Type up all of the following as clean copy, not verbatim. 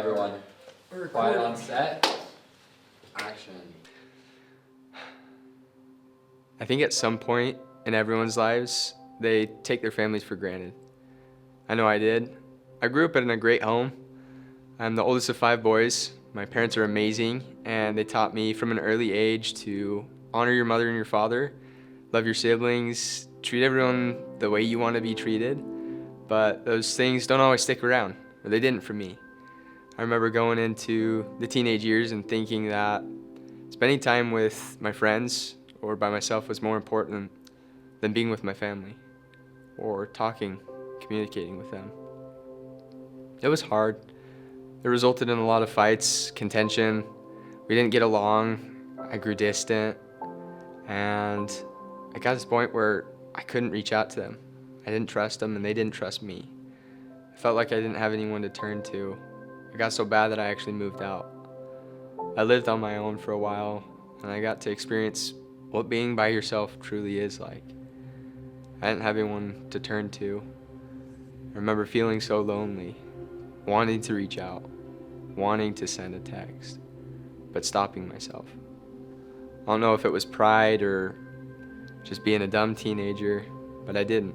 everyone. Quiet on set. Action. I think at some point in everyone's lives, they take their families for granted. I know I did. I grew up in a great home. I'm the oldest of 5 boys. My parents are amazing, and they taught me from an early age to honor your mother and your father, love your siblings, treat everyone the way you want to be treated. But those things don't always stick around, or they didn't for me. I remember going into the teenage years and thinking that spending time with my friends or by myself was more important than being with my family or talking, communicating with them. It was hard. It resulted in a lot of fights, contention. We didn't get along. I grew distant. And I got to this point where I couldn't reach out to them. I didn't trust them and they didn't trust me. I felt like I didn't have anyone to turn to. It got so bad that I actually moved out. I lived on my own for a while and I got to experience what being by yourself truly is like. I didn't have anyone to turn to. I remember feeling so lonely, wanting to reach out, wanting to send a text, but stopping myself. I don't know if it was pride or just being a dumb teenager, but I didn't.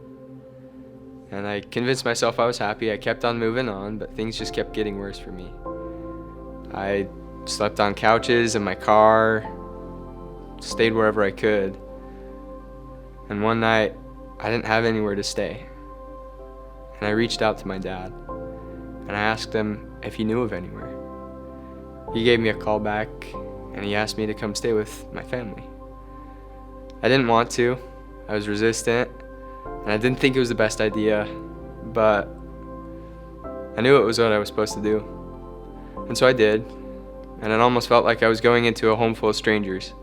And I convinced myself I was happy. I kept on moving on, but things just kept getting worse for me. I slept on couches in my car, stayed wherever I could. And one night, I didn't have anywhere to stay. And I reached out to my dad, and I asked him if he knew of anywhere. He gave me a call back, and he asked me to come stay with my family. I didn't want to. I was resistant, and I didn't think it was the best idea, but I knew it was what I was supposed to do. And so I did, and it almost felt like I was going into a home full of strangers.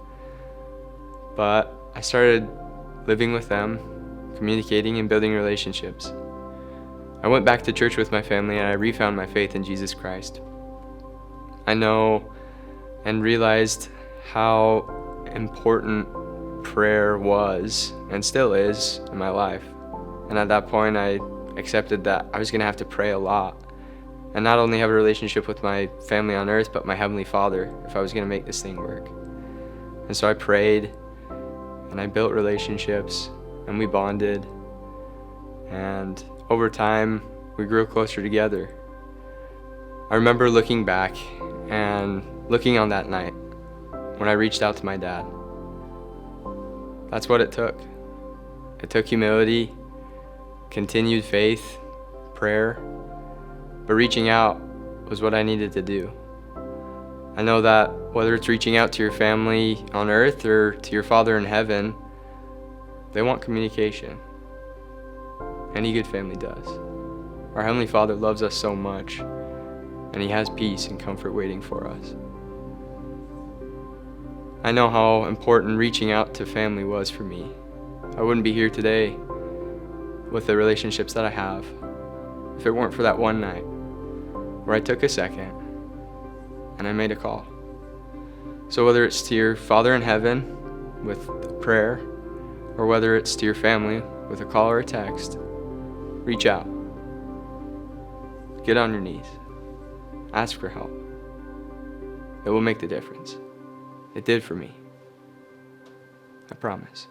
But I started living with them, communicating and building relationships. I went back to church with my family and I refound my faith in Jesus Christ. I know and realized how important prayer was and still is in my life. And at that point I accepted that I was going to have to pray a lot and not only have a relationship with my family on earth but my Heavenly Father if I was going to make this thing work. And so I prayed and I built relationships and we bonded, and over time we grew closer together. I remember looking back and looking on that night when I reached out to my dad. That's what it took. It took humility, continued faith, prayer, but reaching out was what I needed to do. I know that whether it's reaching out to your family on earth or to your Father in heaven, they want communication. Any good family does. Our Heavenly Father loves us so much, and He has peace and comfort waiting for us. I know how important reaching out to family was for me. I wouldn't be here today with the relationships that I have if it weren't for that one night where I took a second and I made a call. So whether it's to your Father in heaven with prayer, or whether it's to your family with a call or a text, reach out. Get on your knees. Ask for help. It will make the difference. It did for me. I promise.